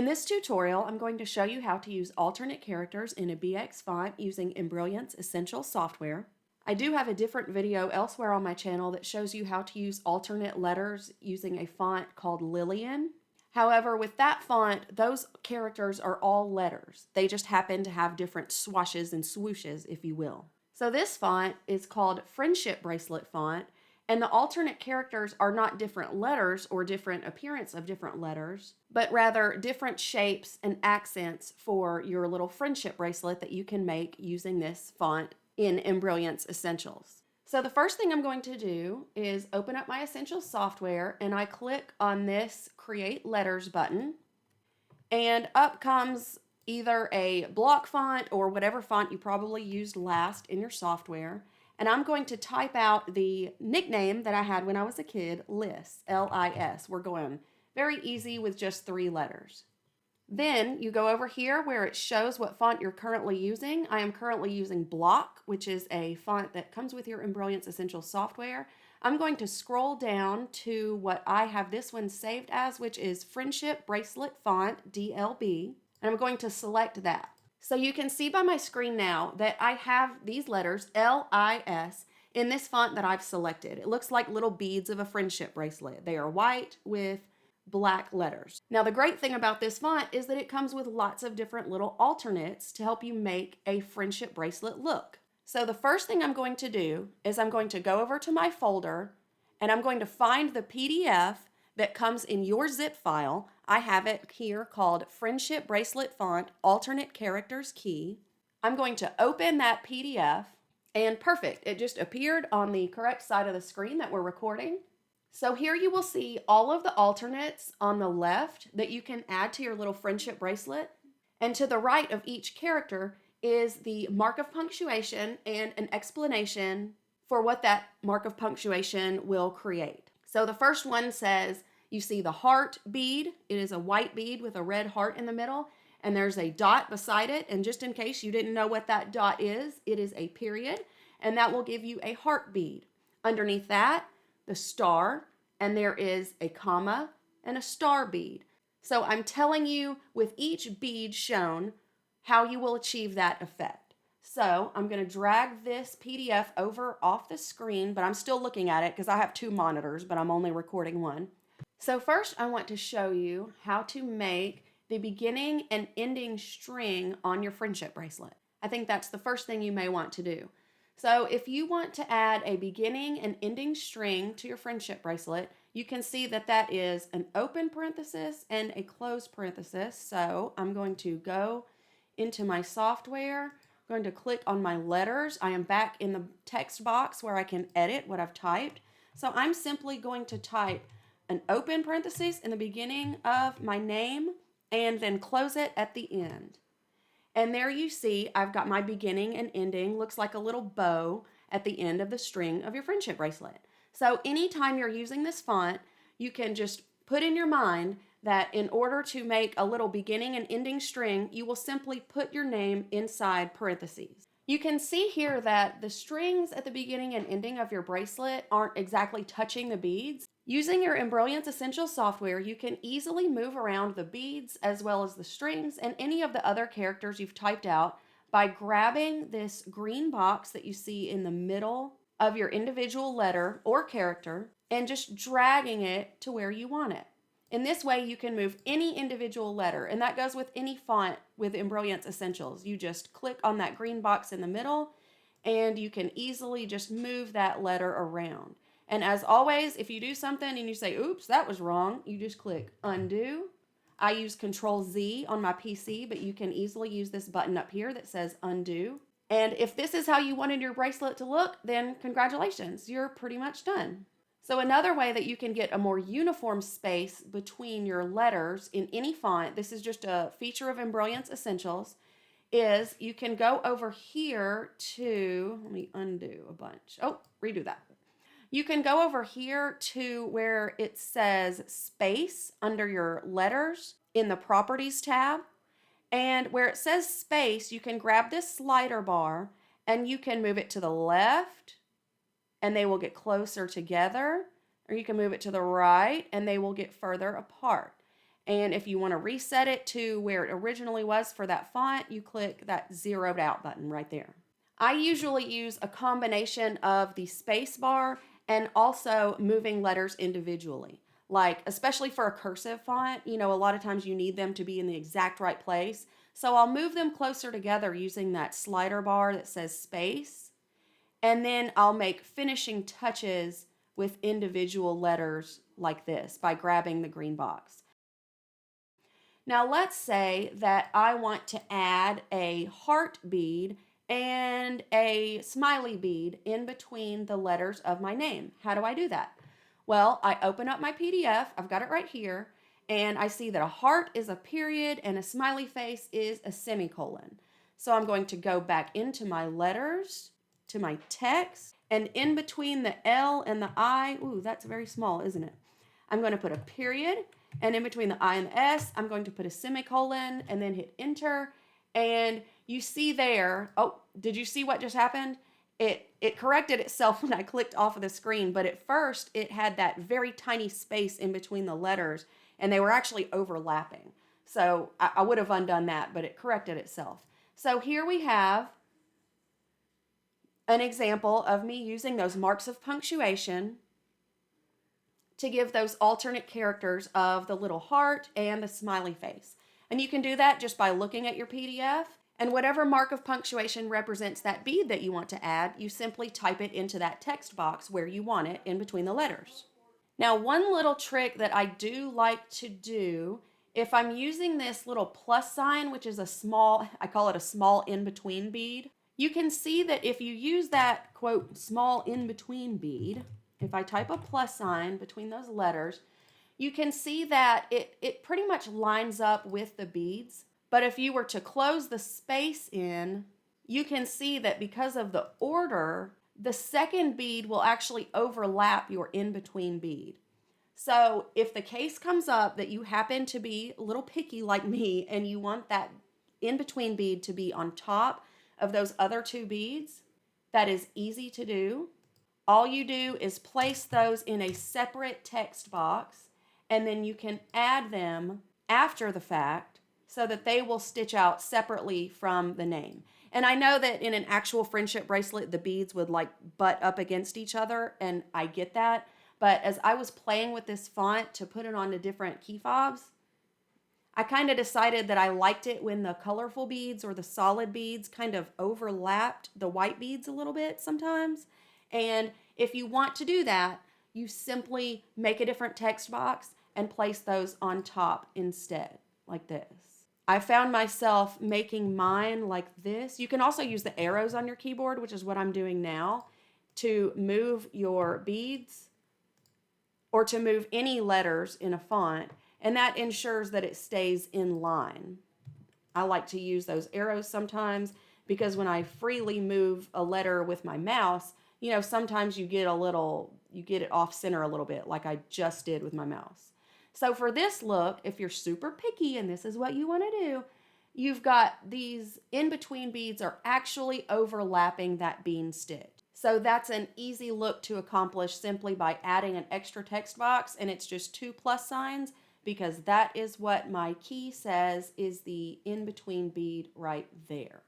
In this tutorial, I'm going to show you how to use alternate characters in a BX font using Embrilliance Essentials software. I do have a different video elsewhere on my channel that shows you how to use alternate letters using a font called Lillian. However, with that font, those characters are all letters. They just happen to have different swashes and swooshes, if you will. So this font is called Friendship Bracelet font, and the alternate characters are not different letters or different appearance of different letters, but rather different shapes and accents for your little friendship bracelet that you can make using this font in Embrilliance Essentials. So the first thing I'm going to do is open up my Essentials software, and I click on this Create Letters button, and up comes either a block font or whatever font you probably used last in your software. And I'm going to type out the nickname that I had when I was a kid, Liss, L-I-S. We're going very easy with just 3 letters. Then you go over here where it shows what font you're currently using. I am currently using Block, which is a font that comes with your Embrilliance Essentials software. I'm going to scroll down to what I have this one saved as, which is Friendship Bracelet Font, DLB. And I'm going to select that. So you can see by my screen now that I have these letters, L-I-S, in this font that I've selected. It looks like little beads of a friendship bracelet. They are white with black letters. Now the great thing about this font is that it comes with lots of different little alternates to help you make a friendship bracelet look. So the first thing I'm going to do is I'm going to go over to my folder and I'm going to find the PDF that comes in your zip file. I have it here called Friendship Bracelet Font Alternate Characters Key. I'm going to open that PDF, and perfect, it just appeared on the correct side of the screen that we're recording. So here you will see all of the alternates on the left that you can add to your little friendship bracelet. And to the right of each character is the mark of punctuation and an explanation for what that mark of punctuation will create. So the first one says, you see the heart bead. It is a white bead with a red heart in the middle, and there's a dot beside it. And just in case you didn't know what that dot is, it is a period, and that will give you a heart bead. Underneath that, the star, and there is a comma and a star bead. So I'm telling you with each bead shown how you will achieve that effect. So I'm going to drag this PDF over off the screen, but I'm still looking at it because I have 2 monitors, but I'm only recording one. So first I want to show you how to make the beginning and ending string on your friendship bracelet. I think that's the first thing you may want to do. So if you want to add a beginning and ending string to your friendship bracelet, you can see that that is an open parenthesis and a closed parenthesis. So I'm going to go into my software. I'm going to click on my letters. I am back in the text box where I can edit what I've typed. So I'm simply going to type an open parenthesis in the beginning of my name and then close it at the end. And there you see I've got my beginning and ending. Looks like a little bow at the end of the string of your friendship bracelet. So anytime you're using this font, you can just put in your mind that in order to make a little beginning and ending string, you will simply put your name inside parentheses. You can see here that the strings at the beginning and ending of your bracelet aren't exactly touching the beads. Using your Embrilliance Essentials software, you can easily move around the beads as well as the strings and any of the other characters you've typed out by grabbing this green box that you see in the middle of your individual letter or character and just dragging it to where you want it. In this way, you can move any individual letter, and that goes with any font with Embrilliance Essentials. You just click on that green box in the middle, and you can easily just move that letter around. And as always, if you do something and you say, oops, that was wrong, you just click undo. I use Control Z on my PC, but you can easily use this button up here that says undo. And if this is how you wanted your bracelet to look, then congratulations, you're pretty much done. So another way that you can get a more uniform space between your letters in any font, this is just a feature of Embrilliance Essentials, is you can go over here to, let me undo a bunch. Oh, redo that. You can go over here to where it says space under your letters in the Properties tab. And where it says space, you can grab this slider bar and you can move it to the left and they will get closer together, or you can move it to the right and they will get further apart. And if you want to reset it to where it originally was for that font, you click that zeroed out button right there. I usually use a combination of the space bar and also moving letters individually. Like, especially for a cursive font, a lot of times you need them to be in the exact right place. So I'll move them closer together using that slider bar that says space. And then I'll make finishing touches with individual letters like this by grabbing the green box. Now let's say that I want to add a heart bead and a smiley bead in between the letters of my name. How do I do that? Well, I open up my PDF, I've got it right here, and I see that a heart is a period and a smiley face is a semicolon. So I'm going to go back into my letters, to my text, and in between the L and the I, ooh, that's very small, isn't it? I'm going to put a period, and in between the I and the S, I'm going to put a semicolon and then hit enter. And you see there, oh, did you see what just happened? It corrected itself when I clicked off of the screen, but at first it had that very tiny space in between the letters, and they were actually overlapping. So I would have undone that, but it corrected itself. So here we have an example of me using those marks of punctuation to give those alternate characters of the little heart and the smiley face. And you can do that just by looking at your PDF, and whatever mark of punctuation represents that bead that you want to add, you simply type it into that text box where you want it in between the letters. Now, one little trick that I do like to do, if I'm using this little plus sign, which is a small, I call it a small in-between bead, you can see that if you use that, quote, small in-between bead, if I type a plus sign between those letters, you can see that it pretty much lines up with the beads. But if you were to close the space in, you can see that because of the order, the second bead will actually overlap your in-between bead. So if the case comes up that you happen to be a little picky like me and you want that in-between bead to be on top of those other two beads, that is easy to do. All you do is place those in a separate text box, and then you can add them after the fact so that they will stitch out separately from the name. And I know that in an actual friendship bracelet, the beads would like butt up against each other, and I get that. But as I was playing with this font to put it onto different key fobs, I kind of decided that I liked it when the colorful beads or the solid beads kind of overlapped the white beads a little bit sometimes. And if you want to do that, you simply make a different text box and place those on top instead, like this. I found myself making mine like this. You can also use the arrows on your keyboard, which is what I'm doing now, to move your beads or to move any letters in a font, and that ensures that it stays in line. I like to use those arrows sometimes because when I freely move a letter with my mouse, sometimes you get it off center a little bit, like I just did with my mouse. So for this look, if you're super picky and this is what you want to do, you've got these in-between beads are actually overlapping that bean stitch. So that's an easy look to accomplish simply by adding an extra text box, and it's just 2 plus signs because that is what my key says is the in-between bead right there.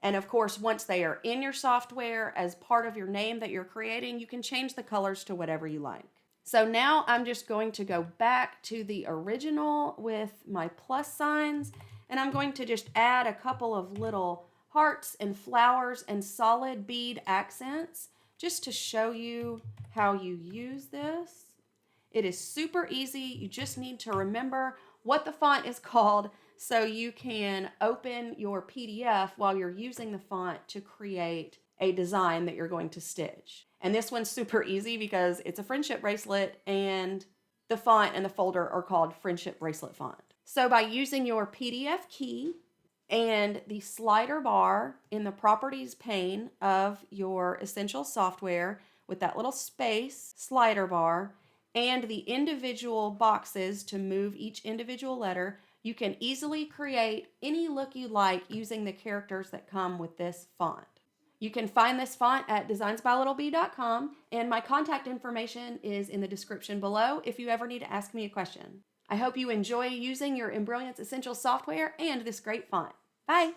And of course, once they are in your software as part of your name that you're creating, you can change the colors to whatever you like. So now I'm just going to go back to the original with my plus signs, and I'm going to just add a couple of little hearts and flowers and solid bead accents just to show you how you use this. It is super easy. You just need to remember what the font is called so you can open your PDF while you're using the font to create a design that you're going to stitch. And this one's super easy because it's a friendship bracelet and the font and the folder are called Friendship Bracelet Font. So by using your PDF key and the slider bar in the properties pane of your Essentials software with that little space slider bar and the individual boxes to move each individual letter, you can easily create any look you like using the characters that come with this font. You can find this font at designsbylittlebee.com, and my contact information is in the description below if you ever need to ask me a question. I hope you enjoy using your Embrilliance Essentials software and this great font. Bye!